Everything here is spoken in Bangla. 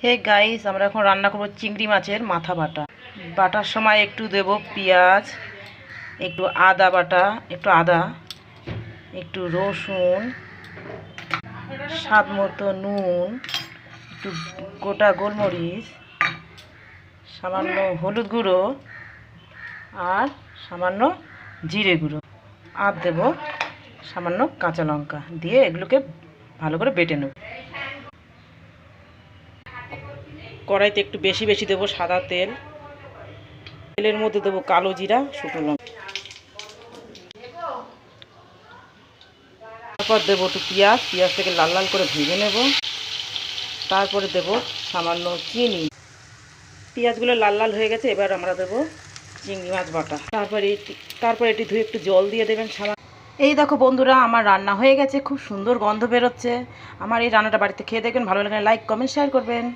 হে গাইস, আমরা এখন রান্না করব চিংড়ি মাছের মাথা বাটা। বাটার সময় একটু দেব পেঁয়াজ, একটু আদা বাটা, একটু আদা, একটু রসুন, স্বাদ মতো নুন, একটু গোটা গোলমরিচ, সামান্য হলুদ গুঁড়ো আর সামান্য জিরে গুঁড়ো, আর দেব সামান্য কাঁচা লঙ্কা দিয়ে এগুলোকে ভালো করে বেটে নেব। কড়াইতে একটু বেশি বেশি দেবো সাদা তেল। তেলের মধ্যে দেবো কালো জিরা, শুকনো লঙ্কা, তারপর দেবো একটু পেঁয়াজটাকে লাল লাল করে ভেজে নেব। তারপরে দেবো সামান্য চিনি। পেঁয়াজগুলো লাল লাল হয়ে গেছে, এবার আমরা দেবো চিংড়ি মাছ বাটা। তারপরে এটি ধুয়ে একটু জল দিয়ে দেবেন সামান্য। এই দেখো বন্ধুরা, আমার রান্না হয়ে গেছে, খুব সুন্দর গন্ধ বেরোচ্ছে। আমার এই রান্নাটা বাড়িতে খেয়ে দেখবেন, ভালো লাগলে লাইক কমেন্ট শেয়ার করবেন।